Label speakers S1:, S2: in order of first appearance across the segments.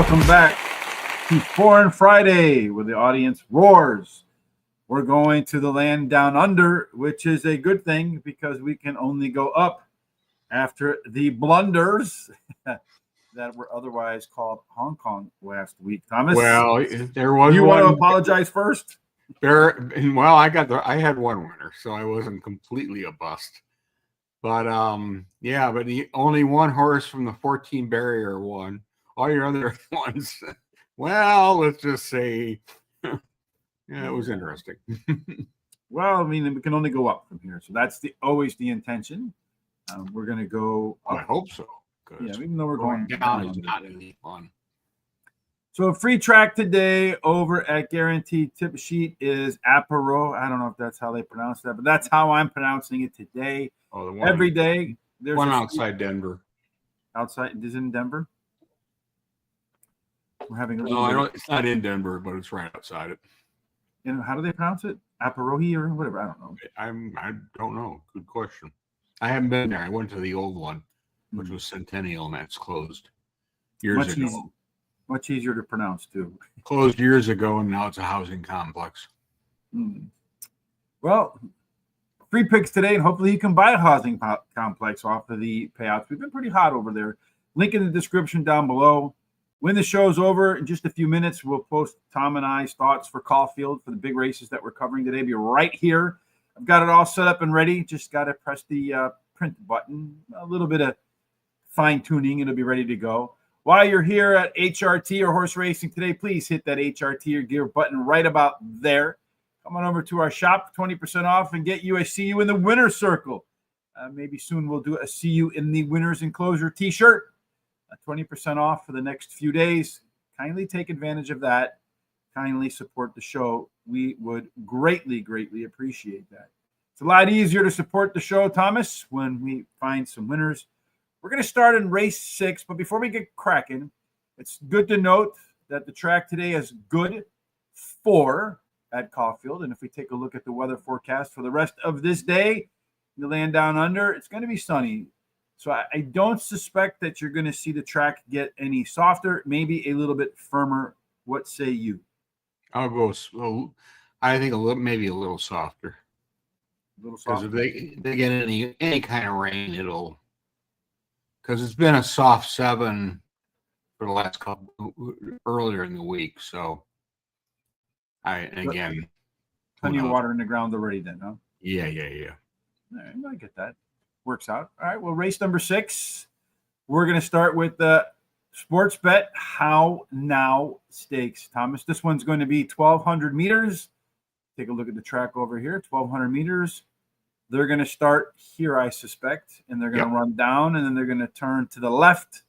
S1: Welcome back to Foreign Friday, where the audience roars. We're going to the land down under, which is a good thing because we can only go up after the blunders that were otherwise called Hong Kong last week. Thomas,
S2: well, there was.
S1: You want to apologize first?
S2: Well, I had one winner, so I wasn't completely a bust. But but only one horse from the 14 barrier won. All your other ones, well, let's just say, yeah, it was interesting.
S1: Well, I mean, we can only go up from here, so that's always the intention. We're going to go up.
S2: I hope so.
S1: Yeah, even though we're going
S2: down is not any fun.
S1: So a free track today over at Guaranteed Tip Sheet is Aparo. I don't know if that's how they pronounce that, but that's how I'm pronouncing it today.
S2: Oh,
S1: every day. There's
S2: one outside Denver.
S1: Outside is in Denver. We're having.
S2: It's not in Denver, but it's right outside it.
S1: And how do they pronounce it? Aparohi or whatever? I don't know.
S2: I don't know. Good question. I haven't been there. I went to the old one, which was Centennial, and that's closed years ago.
S1: Much easier to pronounce, too.
S2: Closed years ago, and now it's a housing complex.
S1: Well, free picks today, and hopefully you can buy a housing complex off of the payouts. We've been pretty hot over there. Link in the description down below. When the show's over, in just a few minutes, we'll post Tom and I's thoughts for Caulfield for the big races that we're covering today. Be right here. I've got it all set up and ready. Just got to press the print button. A little bit of fine-tuning. It'll be ready to go. While you're here at HRT or Horse Racing today, please hit that HRT or gear button right about there. Come on over to our shop, 20% off, and get you a See You in the Winner's Circle. Maybe soon we'll do a See You in the Winner's Enclosure t-shirt. 20% off for the next few days. Kindly take advantage of that. Kindly support the show. We would greatly, greatly appreciate that. It's a lot easier to support the show, Thomas, when we find some winners. We're going to start in race 6, but before we get cracking, it's good to note that the track today is good for at Caulfield. And if we take a look at the weather forecast for the rest of this day, the land down under, it's going to be sunny. So I don't suspect that you're going to see the track get any softer, maybe a little bit firmer. What say you?
S2: I'll go slow. I think maybe a little softer.
S1: A little softer.
S2: Because if they get any kind of rain, because it's been a soft 7 for the last couple earlier in the week. So plenty
S1: of water in the ground already then, huh?
S2: Yeah.
S1: All right, I get that. Works out. All right, well, race number 6. We're going to start with the Sports Bet How Now Stakes. Thomas, this one's going to be 1,200 meters. Take a look at the track over here, 1,200 meters. They're going to start here, I suspect, and they're going to run down, and then they're going to turn to the left,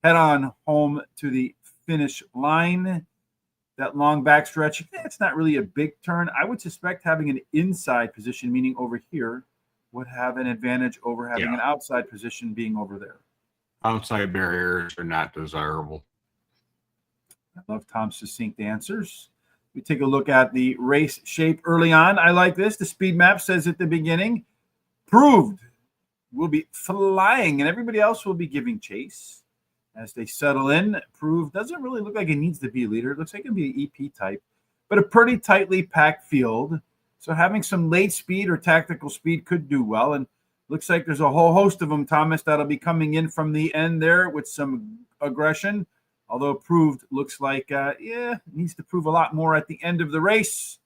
S1: head on home to the finish line. That long backstretch, it's not really a big turn. I would suspect having an inside position, meaning over here, would have an advantage over having an outside position being over there.
S2: Outside barriers are not desirable.
S1: I love Tom's succinct answers. We take a look at the race shape early on. I like this. The speed map says at the beginning, Proved will be flying, and everybody else will be giving chase. As they settle in, Proved doesn't really look like it needs to be a leader. It looks like it can be an EP type, but a pretty tightly packed field. So having some late speed or tactical speed could do well. And looks like there's a whole host of them, Thomas, that'll be coming in from the end there with some aggression. Although Proved looks like, needs to prove a lot more at the end of the race.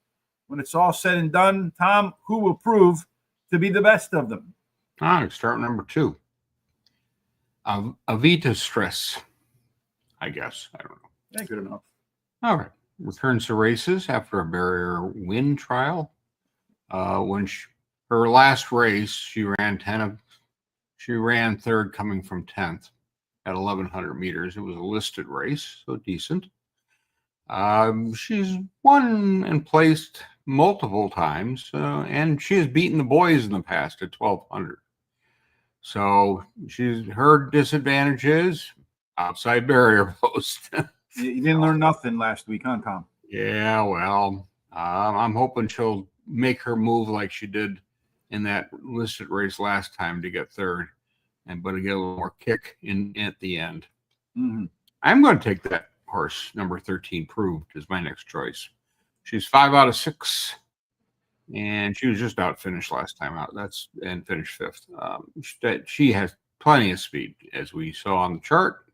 S1: When it's all said and done, Tom, who will prove to be the best of them?
S2: Start number 2. Avita Stress, I guess. I don't know.
S1: Yeah, good enough.
S2: All right. Returns to races after a barrier win trial. When her last race, she ran third coming from 10th at 1,100 meters. It was a listed race, so decent. She's won and placed multiple times, and she has beaten the boys in the past at 1,200. So her disadvantage is outside barrier post.
S1: You didn't learn nothing last week, huh, Tom?
S2: Yeah, well, I'm hoping she'll make her move like she did in that listed race last time to get third, but to get a little more kick in at the end.
S1: Mm-hmm.
S2: I'm going to take that horse, number 13, Proved, is my next choice. She's 5 out of 6, and she was just out finished last time out. And finished 5th. She has plenty of speed, as we saw on the chart.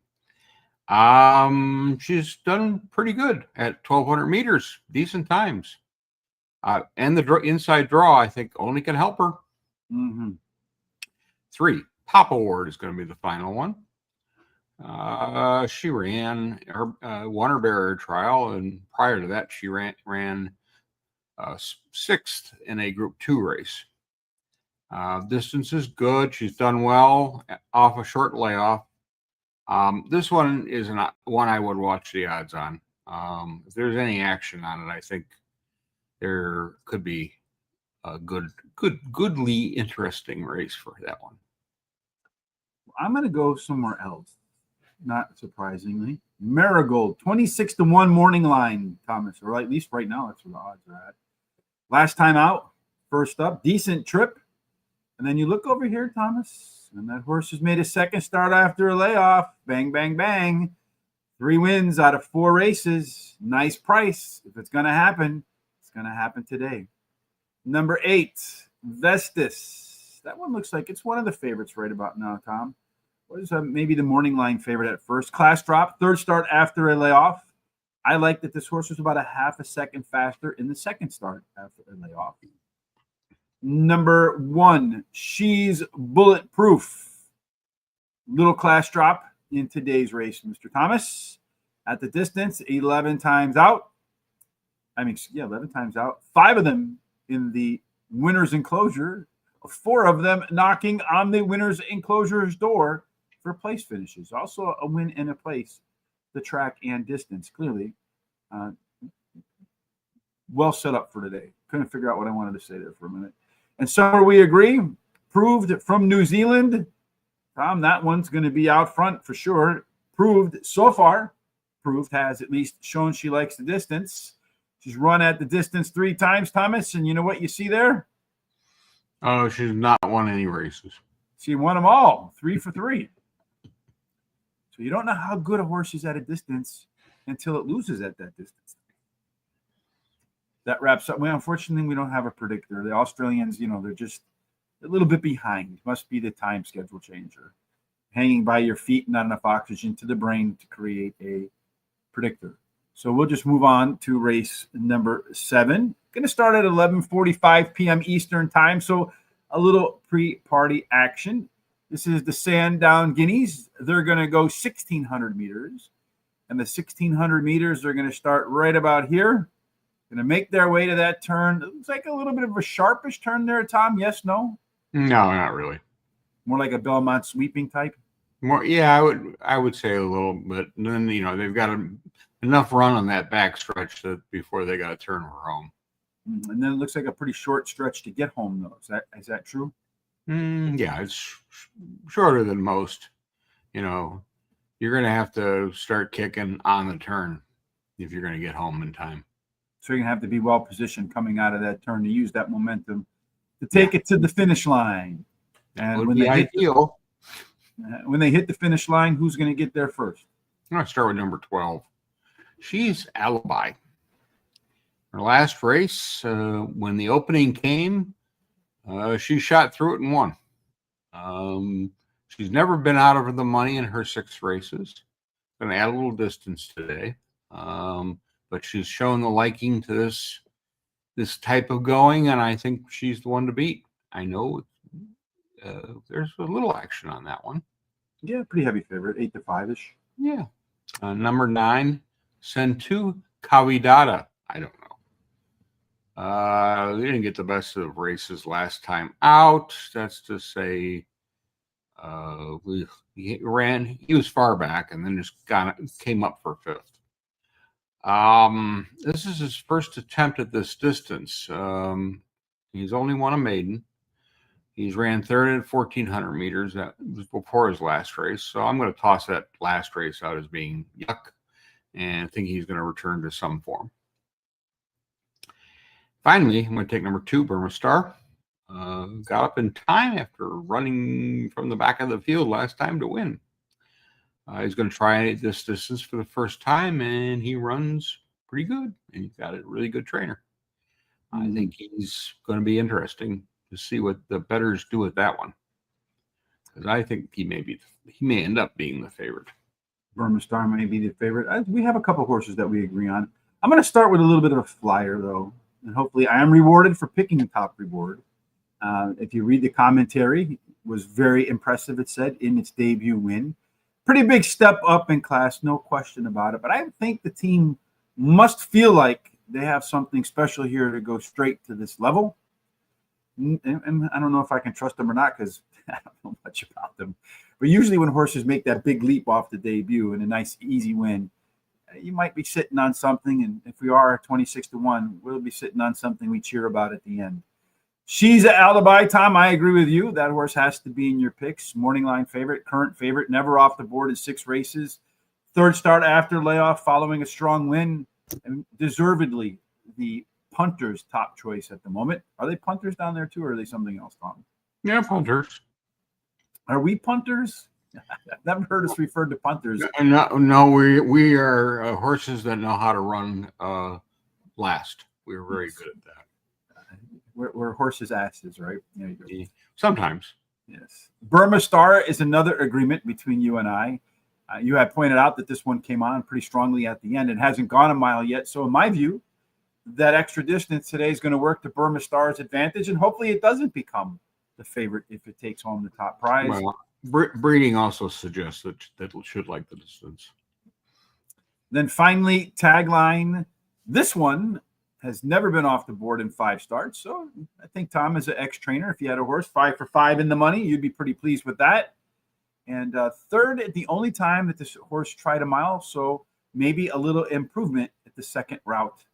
S2: She's done pretty good at 1,200 meters, decent times. And the inside draw, I think, only can help her. 3, Pop Award is going to be the final one. She ran won her barrier trial, and prior to that, she ran 6th in a Group 2 race. Distance is good. She's done well off a short layoff. This one is not one I would watch the odds on. If there's any action on it, I think there could be a goodly interesting race for that one.
S1: I'm going to go somewhere else. Not surprisingly, Marigold, 26-1 morning line, Thomas, or at least right now, that's where the odds are at. Last time out, first up, decent trip. And then you look over here, Thomas, and that horse has made a second start after a layoff. Bang, bang, bang. 3 wins out of 4 races. Nice price. If it's going to happen, it's going to happen today. Number 8, Vestas. That one looks like it's one of the favorites right about now, Tom. What is maybe the morning line favorite at first? Class drop, 3rd start after a layoff. I like that this horse was about a half a second faster in the 2nd start after a layoff. Number 1, She's Bulletproof. Little class drop in today's race, Mr. Thomas. At the distance, 11 times out. 11 times out. 5 of them in the winner's enclosure. 4 of them knocking on the winner's enclosure's door for place finishes. Also a win and a place, the track and distance. Clearly, well set up for today. Couldn't figure out what I wanted to say there for a minute. And somewhere we agree, Proved from New Zealand. Tom, that one's going to be out front for sure. Proved so far. Proved has at least shown she likes the distance. She's run at the distance 3 times, Thomas. And you know what you see there?
S2: Oh, she's not won any races.
S1: She won them all, 3 for 3. So you don't know how good a horse is at a distance until it loses at that distance. That wraps up. Well, unfortunately, we don't have a predictor. The Australians, they're just a little bit behind. Must be the time schedule changer. Hanging by your feet, not enough oxygen to the brain to create a predictor. So we'll just move on to race number 7. Going to start at 11:45 p.m. Eastern time. So a little pre-party action. This is the Sandown Guineas. They're going to go 1,600 meters. And the 1,600 meters, they're going to start right about here. Going to make their way to that turn. It looks like a little bit of a sharpish turn there, Tom. Yes, no?
S2: No, not really.
S1: More like a Belmont sweeping type?
S2: More, yeah, I would say a little bit. And then, they've got enough run on that back stretch before they got to turn for home.
S1: And then it looks like a pretty short stretch to get home, though. Is that true?
S2: Yeah, it's shorter than most. You're going to have to start kicking on the turn if you're going to get home in time.
S1: So you're going to have to be well positioned coming out of that turn to use that momentum to take it to the finish line. And when they hit the finish line, who's going to get there first?
S2: I'm going to start with number 12. She's Alibi. Her last race, when the opening came, she shot through it and won. She's never been out of the money in her 6 races. Going to add a little distance today. But she's shown the liking to this type of going, and I think she's the one to beat. I know there's a little action on that one.
S1: Yeah, pretty heavy favorite, 8 to 5-ish.
S2: Yeah. Number 9, Sentu Kawidata. I don't know. They didn't get the best of races last time out. That's to say, he was far back and then just came up for 5th. This is his first attempt at this distance. He's only won a maiden. He's ran 3rd at 1,400 meters. That was before his last race. So I'm going to toss that last race out as being yuck and think he's going to return to some form. Finally, I'm going to take number 2, Burma Star. Got up in time after running from the back of the field last time to win. He's going to try this distance for the first time, and he runs pretty good. And he's got a really good trainer. I think he's going to be interesting to see what the bettors do with that one, because I think he may end up being the favorite.
S1: Burma Star may be the favorite. We have a couple horses that we agree on. I'm going to start with a little bit of a flyer, though, and hopefully I am rewarded for picking the top reward. If you read the commentary, it was very impressive, it said, in its debut win. Pretty big step up in class, no question about it. But I think the team must feel like they have something special here to go straight to this level. And I don't know if I can trust them or not, because I don't know much about them. But usually when horses make that big leap off the debut and a nice, easy win, you might be sitting on something. And if we are 26-1, we'll be sitting on something we cheer about at the end. She's an alibi, Tom. I agree with you. That horse has to be in your picks. Morning line favorite, current favorite, never off the board in 6 races. Third start after layoff following a strong win. And deservedly the punter's top choice at the moment. Are they punters down there too, or are they something else, Tom?
S2: Yeah, punters.
S1: Are we punters? I've never heard us referred to punters.
S2: No, we are horses that know how to run last. We're very good at that.
S1: We're horses' asses, right?
S2: Sometimes.
S1: Yes. Burma Star is another agreement between you and I. You had pointed out that this one came on pretty strongly at the end. It hasn't gone a mile yet. So in my view, that extra distance today is going to work to Burma Star's advantage, and hopefully it doesn't become the favorite if it takes home the top prize.
S2: Well, breeding also suggests that it should like the distance.
S1: Then finally, tagline. This one has never been off the board in 5 starts. So I think Tom, as an ex-trainer, if you had a horse 5 for 5 in the money, you'd be pretty pleased with that. And third, the only time that this horse tried a mile, so maybe a little improvement at the second route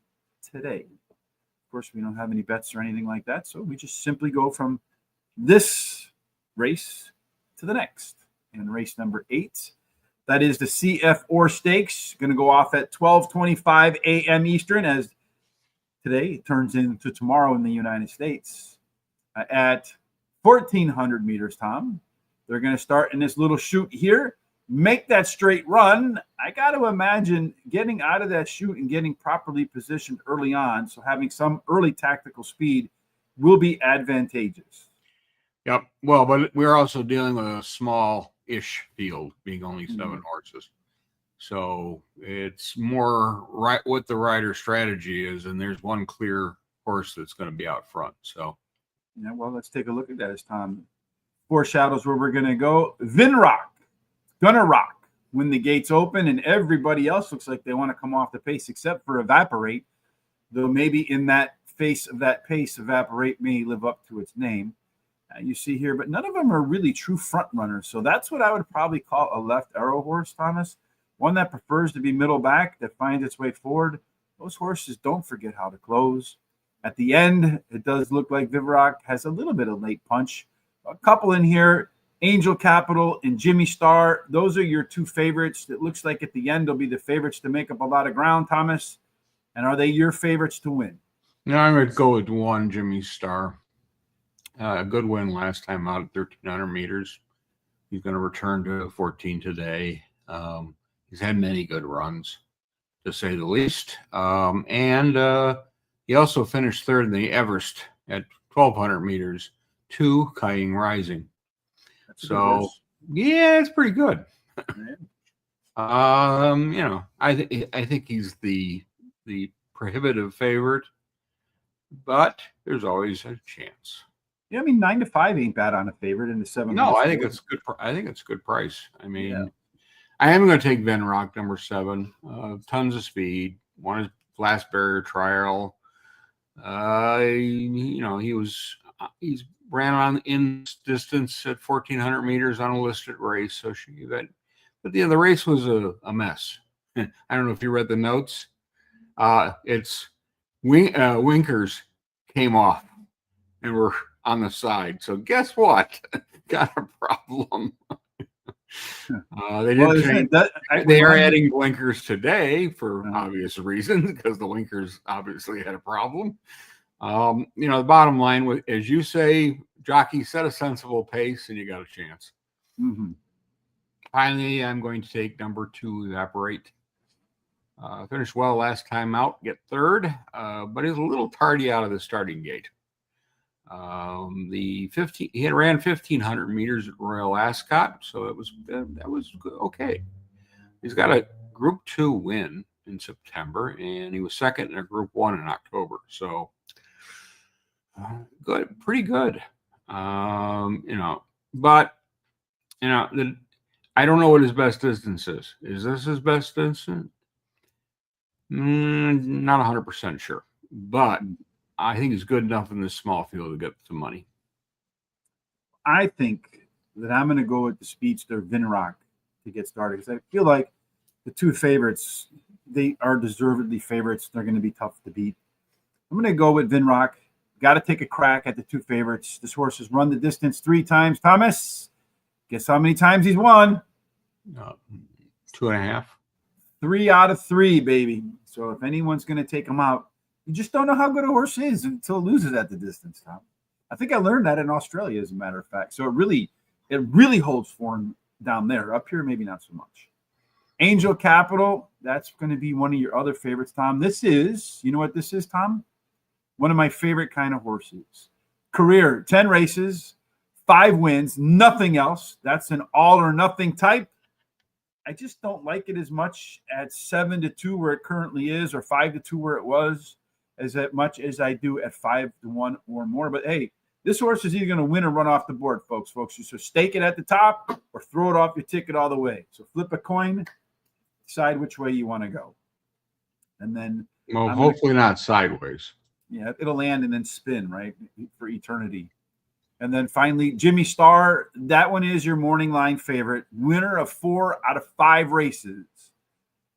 S1: today. Of course, we don't have any bets or anything like that, so we just simply go from this race to the next. And race number 8, that is the CF Orr Stakes, going to go off at 12:25 a.m. Eastern, as today turns into tomorrow in the United States at 1,400 meters, Tom. They're going to start in this little chute here, make that straight run. I got to imagine getting out of that chute and getting properly positioned early on, so having some early tactical speed will be advantageous.
S2: Yep. Well, but we're also dealing with a small-ish field, being only 7 horses. So it's more right what the rider's strategy is, and there's one clear horse that's going to be out front. So,
S1: yeah, well, let's take a look at that as Tom foreshadows where we're going to go. Vinrock, gonna rock when the gates open, and everybody else looks like they want to come off the pace except for Evaporate, though maybe in that face of that pace, Evaporate may live up to its name. You see here, but none of them are really true front runners. So that's what I would probably call a left arrow horse, Thomas. One that prefers to be middle back, that finds its way forward. Those horses don't forget how to close. At the end, it does look like Vinrock has a little bit of late punch. A couple in here, Angel Capital and Jimmy Star. Those are your 2 favorites. It looks like at the end they'll be the favorites to make up a lot of ground, Thomas. And are they your favorites to win?
S2: No, I'm going to go with 1, Jimmy Star. A good win last time out at 1,300 meters. He's going to return to 14 today. He's had many good runs, to say the least. And he also finished 3rd in the Everest at 1,200 meters to Kying Rising. So, yeah, it's pretty good. I think he's the prohibitive favorite, but there's always a chance.
S1: Yeah, I mean 9-5 ain't bad on a favorite in the 7.
S2: No, I think it's good. I think it's a good price. I mean, I am going to take Vinrock, number 7. Tons of speed. Won his last barrier trial. He's ran on in distance at 1,400 meters on a listed race. So but the race was a mess. I don't know if you read the notes. It's winkers came off and were on the side. So guess what? Got a problem. They are adding blinkers today for obvious reasons, because the winkers obviously had a problem. The bottom line, as you say, jockey, set a sensible pace and you got a chance.
S1: Mm-hmm.
S2: finally, I'm going to take number 2, Evaporate. Finished well last time out, get third, but is a little tardy out of the starting gate. He had ran 1,500 meters at Royal Ascot, so that was good, okay. He's got a Group 2 win in September, and he was second in a Group 1 in October. So good, pretty good. But I don't know what his best distance is. Is this his best distance? Not 100% sure, but I think he's good enough in this small field to get some money.
S1: I think that I'm going to go with the speedster Vinrock to get started because I feel like the 2 favorites, they are deservedly favorites. They're going to be tough to beat. I'm going to go with Vinrock. Got to take a crack at the 2 favorites. This horse has run the distance 3 times. Thomas, guess how many times he's won?
S2: 2.5.
S1: 3 out of 3, baby. So if anyone's going to take him out, you just don't know how good a horse is until it loses at the distance, Tom. I think I learned that in Australia, as a matter of fact. So it really holds form down there. Up here, maybe not so much. Angel Capital, that's going to be one of your other favorites, Tom. This is, you know what this is, Tom? One of my favorite kind of horses. Career, 10 races, 5 wins, nothing else. That's an all or nothing type. I just don't like it as much at 7-2 where it currently is, or 5-2 where it was, as much as I do at 5-1 or more. But hey, this horse is either going to win or run off the board, folks. You so stake it at the top or throw it off your ticket all the way. So flip a coin, decide which way you want to go, and then
S2: hopefully not sideways.
S1: Yeah, it'll land and then spin right for eternity. And then finally, Jimmy Star, that one is your morning line favorite, winner of 4 out of 5 races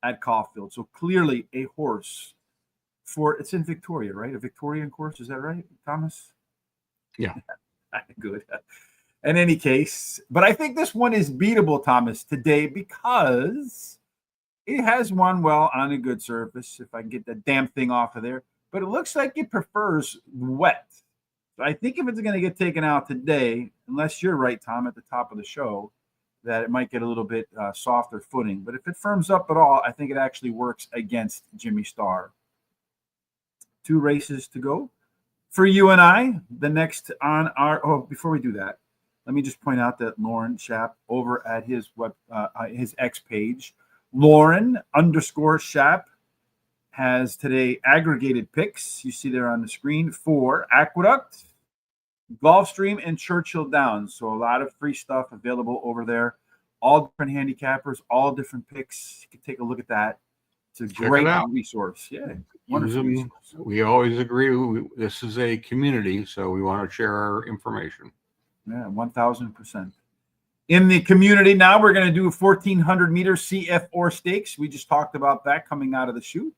S1: at Caulfield. So clearly a horse it's in Victoria, right? A Victorian course, is that right, Thomas?
S2: Yeah.
S1: Good. In any case, but I think this one is beatable, Thomas, today because it has won well on a good surface, if I can get that damn thing off of there. But it looks like it prefers wet. So I think if it's going to get taken out today, unless you're right, Tom, at the top of the show, that it might get a little bit softer footing. But if it firms up at all, I think it actually works against Jimmy Star. 2 races to go for you and I. The next on our before we do that, let me just point out that Lauren Schaap over at his X page, Lauren_Schaap, has today aggregated picks. You see there on the screen for Aqueduct, Gulfstream, and Churchill Downs. So a lot of free stuff available over there. All different handicappers, all different picks. You can take a look at that. It's a great resource. Yeah, wonderful resource.
S2: We always agree. This is a community, so we want to share our information.
S1: Yeah, 1,000%. In the community now, we're going to do a 1,400 meter CF Orr Stakes. We just talked about that coming out of the chute.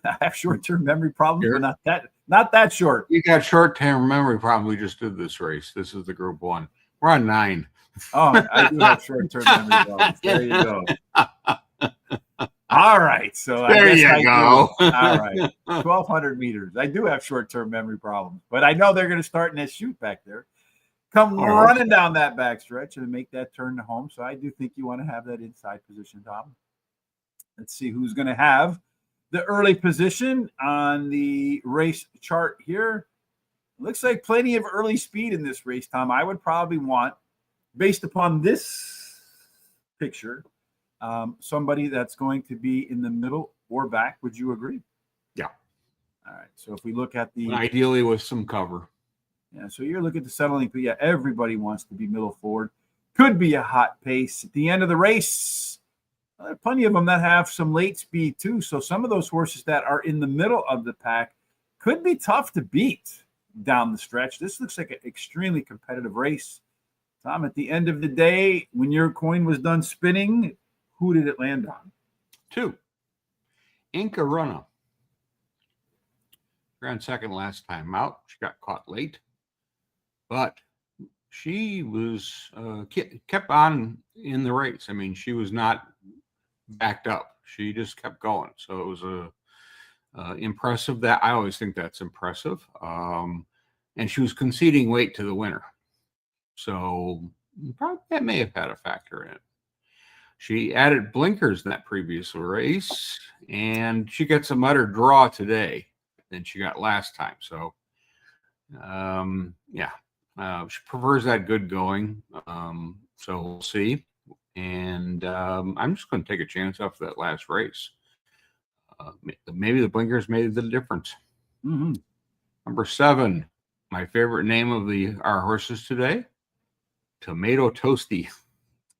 S1: I have short-term memory problems, but not that short.
S2: You got short-term memory problems. We just did this race. This is the Group 1. We're on 9.
S1: Oh, I do have short-term memory problems. There you go. All right. So
S2: there you go.
S1: All right. 1,200 meters. I do have short-term memory problems, but I know they're going to start in that chute back there. Come running down that backstretch and make that turn to home. So I do think you want to have that inside position, Tom. Let's see who's going to have the early position on the race chart here. Looks like plenty of early speed in this race, Tom. I would probably want, based upon this picture, somebody that's going to be in the middle or back. Would you agree?
S2: Yeah.
S1: All right. So if we look at the...
S2: Ideally with some cover.
S1: Yeah, so you're looking at the settling, but yeah, everybody wants to be middle forward. Could be a hot pace at the end of the race. There are plenty of them that have some late speed too. So some of those horses that are in the middle of the pack could be tough to beat down the stretch. This looks like an extremely competitive race. Tom, at the end of the day, when your coin was done spinning, who did it land on?
S2: 2. Inca Runa. Ran second last time out. She got caught late. But she was kept on in the race. I mean, she was not backed up. She just kept going. So it was impressive. That I always think that's impressive. And she was conceding weight to the winner. So probably that may have had a factor in it. She added blinkers in that previous race, and she gets a better draw today than she got last time. So, she prefers that good going. So we'll see. And I'm just going to take a chance after that last race. Maybe the blinkers made the difference.
S1: Mm-hmm.
S2: Number 7, my favorite name of our horses today, Tomato Toasty.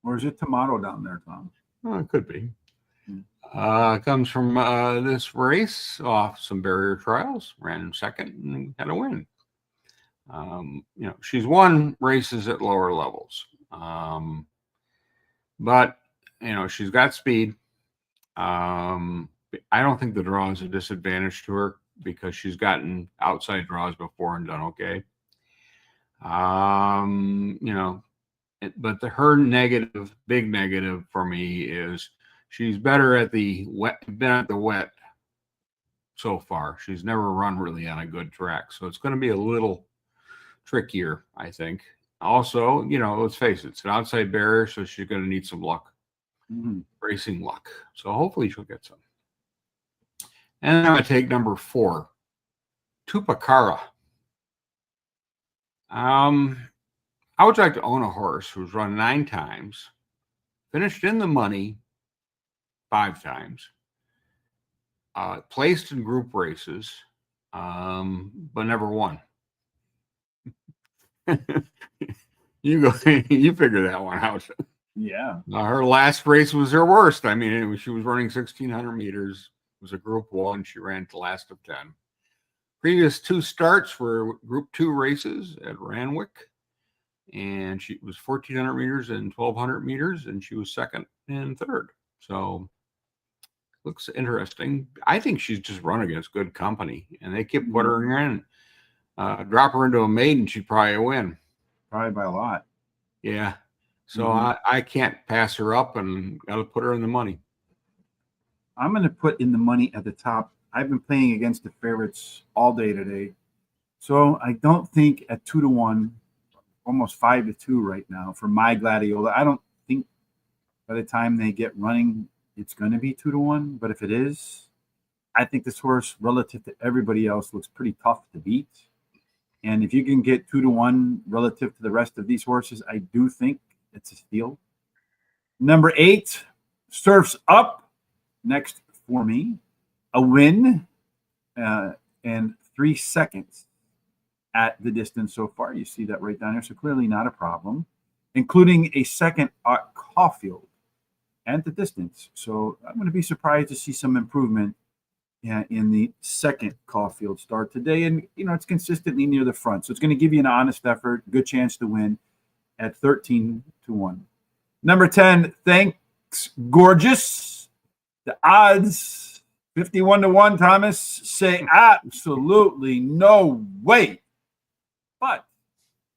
S1: Or is it tomato down there, Tom?
S2: Oh, it could be. Comes from this race off some barrier trials, ran second and had a win. She's won races at lower levels. But she's got speed. I don't think the draw is a disadvantage to her because she's gotten outside draws before and done okay. But her big negative for me is she's better at the wet so far. She's never run really on a good track. So it's going to be a little trickier, I think. Also, let's face it, it's an outside barrier, so she's going to need some luck, racing luck. So hopefully she'll get some. And I'm going to take number 4, Tupacara. I would like to own a horse who's run 9 times, finished in the money 5 times, placed in group races, but never won. You figure that one out.
S1: Yeah.
S2: Her last race was her worst. I mean, she was running 1,600 meters. It was a group 1. She ran to last of 10. Previous 2 starts were group 2 races at Ranwick. And she was 1,400 meters and 1,200 meters, and she was second and third. So looks interesting. I think she's just run against good company, and they keep putting her in. Drop her into a maiden, she'd probably win.
S1: Probably by a lot.
S2: Yeah. So I can't pass her up, and got to put her in the money.
S1: I'm going to put in the money at the top. I've been playing against the favorites all day today. So I don't think at 2-1, almost 5-2 right now for my Gladiola. I don't think by the time they get running, it's going to be 2-1. But if it is, I think this horse, relative to everybody else, looks pretty tough to beat. And if you can get 2-1 relative to the rest of these horses, I do think it's a steal. Number 8, Surfs Up, next for me. A win and 3 seconds at the distance so far. You see that right down there. So clearly not a problem, including a second at Caulfield and the distance. So I'm going to be surprised to see some improvement in the second Caulfield start today. And, it's consistently near the front. So it's going to give you an honest effort, good chance to win at 13-1. Number 10, Thanks Gorgeous. The odds 51-1, Thomas, say absolutely no way. But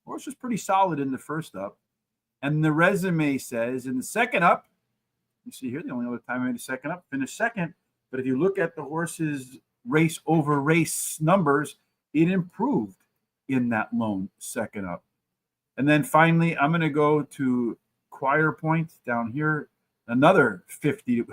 S1: horse was pretty solid in the first up. And the resume says in the second up, you see here, the only other time I made a second up, finished second. But if you look at the horse's race over race numbers, it improved in that lone second up. And then finally, I'm going to go to Choir Point down here, another 50.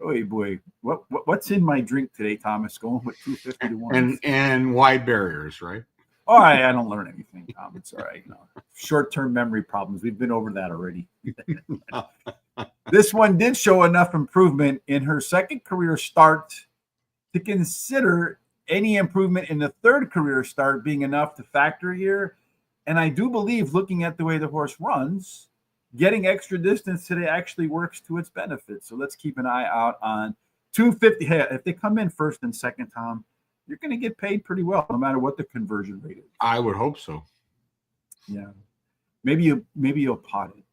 S1: Oh boy, what's in my drink today, Thomas? Going with 250-1
S2: and wide barriers, right?
S1: Oh, I don't learn anything, Tom. It's all right. No. Short-term memory problems. We've been over that already. This one did show enough improvement in her second career start to consider any improvement in the third career start being enough to factor here. And I do believe, looking at the way the horse runs, getting extra distance today actually works to its benefit. So let's keep an eye out on 250. Hey, if they come in first and second, Tom, you're going to get paid pretty well, no matter what the conversion rate is.
S2: I would hope so.
S1: Yeah, maybe you'll pot it.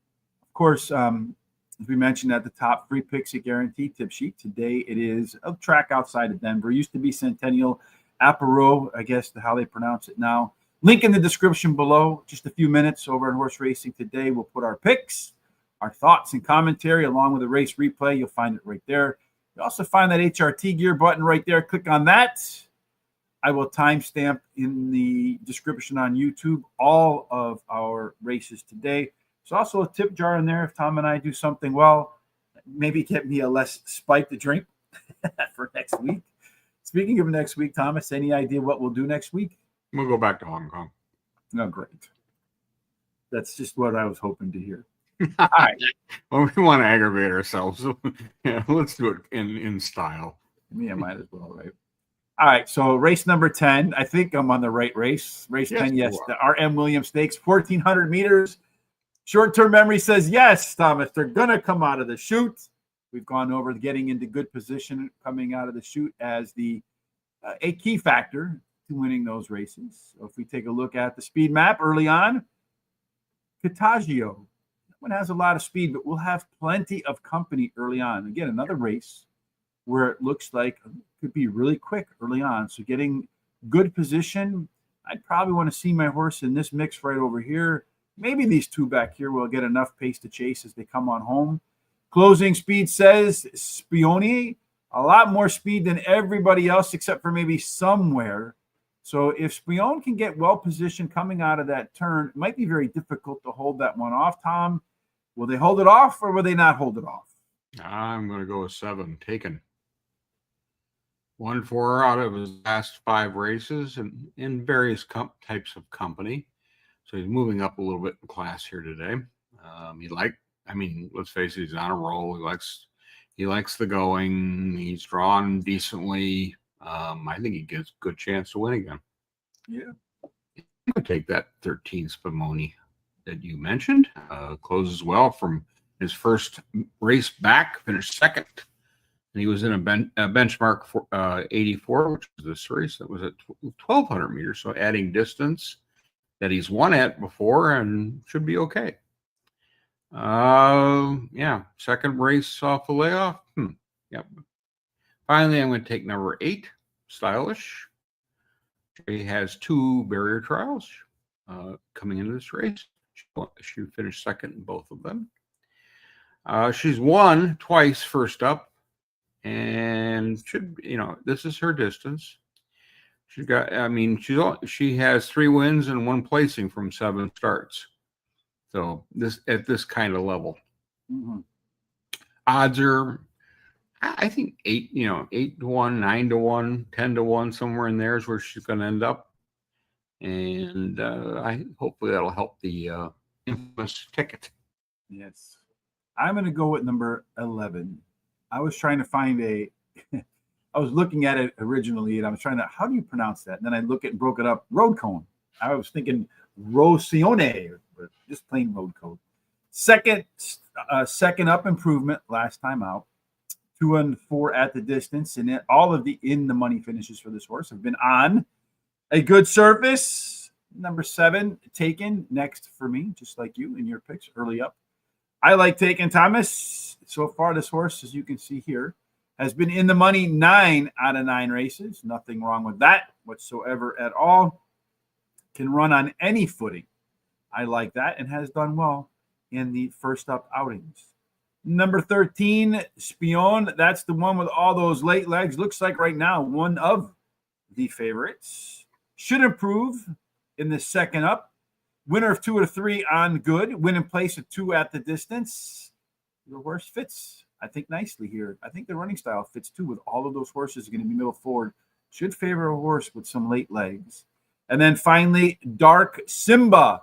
S1: Of course, as we mentioned at the top, free picks at guarantee tip sheet. Today it is a track outside of Denver. It used to be Centennial Aparo, I guess how they pronounce it now. Link in the description below. Just a few minutes over at Horse Racing today. We'll put our picks, our thoughts and commentary along with a race replay. You'll find it right there. You'll also find that HRT gear button right there. Click on that. I will timestamp in the description on YouTube all of our races today. There's also a tip jar in there if Tom and I do something well. maybe get me a less spiked drink for next week. Speaking of next week, Thomas, any idea what we'll do next week?
S2: We'll go back to Hong Kong.
S1: No, great. That's just what I was hoping to hear. All right.
S2: Well, we want to aggravate ourselves. Yeah, let's do it in style.
S1: Yeah, might as well, right? All right, so race number 10. I think I'm on the right race. Race 10, yes, the R.M. Williams Stakes, 1,400 meters. Short-term memory says yes, Thomas. They're going to come out of the chute. We've gone over getting into good position coming out of the chute as a key factor to winning those races. So if we take a look at the speed map early on, Contagio. That one has a lot of speed, but we'll have plenty of company early on. Again, another race where it looks like it could be really quick early on. So getting good position, I'd probably want to see my horse in this mix right over here. Maybe these two back here will get enough pace to chase as they come on home. Closing speed says Spione, a lot more speed than everybody else except for maybe somewhere. So if Spione can get well positioned coming out of that turn, it might be very difficult to hold that one off, Tom. Will they hold it off or will they not hold it off?
S2: I'm going to go with 7, Taken. 1-4 out of his last 5 races and in various types of company. So he's moving up a little bit in class here today. Let's face it, he's on a roll. He likes the going. He's drawn decently. I think he gets a good chance to win again.
S1: Yeah.
S2: I'm going to take that 13 Spumoni that you mentioned. Closes well from his first race back, finished second. And he was in a benchmark for 84, which was this race that was at 1,200 meters. So adding distance that he's won at before and should be okay. Second race off the layoff. Yep. Finally, I'm going to take number 8, Stylish. She has 2 barrier trials coming into this race. She finished second in both of them. She's won twice first up. And this is her distance. She has 3 wins and 1 placing from 7 starts. So at this kind of level, odds are, I think 8 to 1, 9 to 1, 10 to 1, somewhere in there is where she's going to end up. And hopefully that'll help the infamous ticket.
S1: Yes, I'm going to go with number 11. I was trying to find I was looking at it originally and I was trying to, how do you pronounce that? And then I look at and broke it up, road cone. I was thinking Rosione, but just plain road cone. Second up improvement last time out. 2 and 4 at the distance. And all of the in the money finishes for this horse have been on a good surface. Number 7, Taken next for me, just like you in your picks early up. I like Taken, Thomas. So far, this horse, as you can see here, has been in the money 9 out of 9 races. Nothing wrong with that whatsoever at all. Can run on any footing. I like that and has done well in the first up outings. Number 13, Spion. That's the one with all those late legs. Looks like right now one of the favorites. Should improve in the second up. Winner of 2 or 3 on good. Win in place of 2 at the distance. The horse fits, I think, nicely here. I think the running style fits too with all of those horses going to be middle forward. Should favor a horse with some late legs. And then finally, Dark Simba,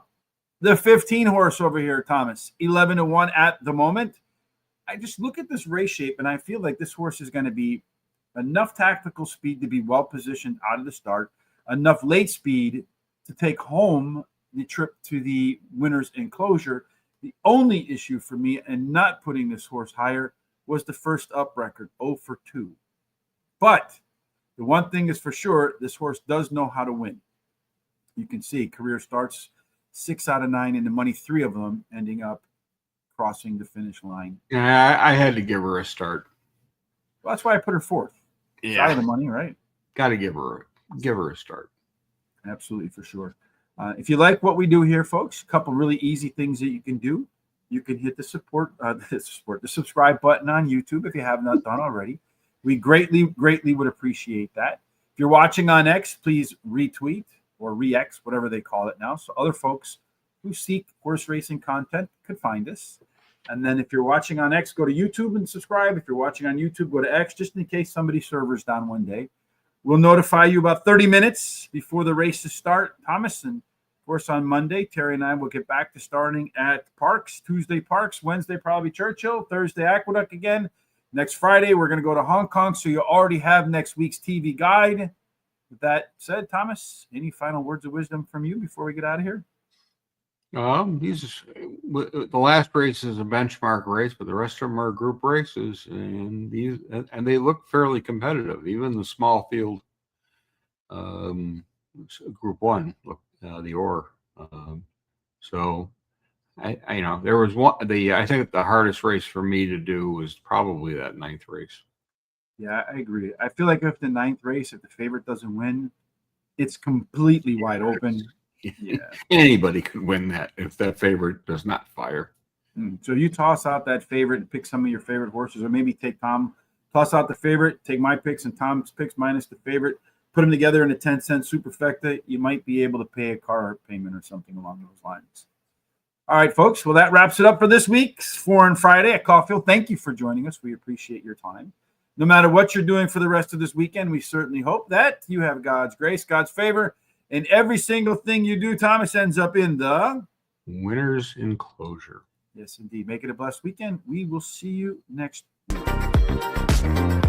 S1: the 15 horse over here, Thomas. 11 to 1 at the moment. I just look at this race shape and I feel like this horse is going to be enough tactical speed to be well positioned out of the start, enough late speed to take home the trip to the winner's enclosure. The only issue for me in not putting this horse higher was the first up record, 0 for 2. But the one thing is for sure, this horse does know how to win. You can see career starts 6 out of 9 in the money, 3 of them ending up crossing the finish line.
S2: Yeah, I had to give her a start.
S1: Well, that's why I put her 4th.
S2: Yeah,
S1: Out of the money, right?
S2: Got to give her a start.
S1: Absolutely, for sure. If you like what we do here, folks, a couple really easy things that you can do. You can hit the subscribe button on YouTube if you have not done already. We greatly would appreciate that. If you're watching on X, please retweet or re-X, whatever they call it now, so other folks who seek horse racing content could find us. And then if you're watching on X, go to YouTube and subscribe. If you're watching on YouTube, go to X, just in case somebody's server's down one day. We'll notify you about 30 minutes before the races start, Thomas. And, of course, on Monday, Terry and I will get back to starting at Parks. Tuesday, Parks. Wednesday, probably Churchill. Thursday, Aqueduct again. Next Friday, we're going to go to Hong Kong, so you already have next week's TV guide. With that said, Thomas, any final words of wisdom from you before we get out of here?
S2: The last race is a benchmark race, but the rest of them are group races, and they look fairly competitive. Even the small field, Group 1, the Orr. So, there was one. I think the hardest race for me to do was probably that 9th race.
S1: Yeah, I agree. I feel like if the 9th race, if the favorite doesn't win, it's completely wide open. Yeah,
S2: anybody could win that if that favorite does not fire.
S1: So you toss out that favorite and pick some of your favorite horses, or maybe take toss out the favorite, take my picks and Tom's picks minus the favorite, put them together in a 10-cent superfecta. You might be able to pay a car payment or something along those lines. All right, folks. Well, that wraps it up for this week's Foreign Friday at Caulfield. Thank you for joining us. We appreciate your time. No matter what you're doing for the rest of this weekend, we certainly hope that you have God's grace, God's favor, and every single thing you do, Thomas, ends up in the
S2: winner's enclosure.
S1: Yes, indeed. Make it a blessed weekend. We will see you next week.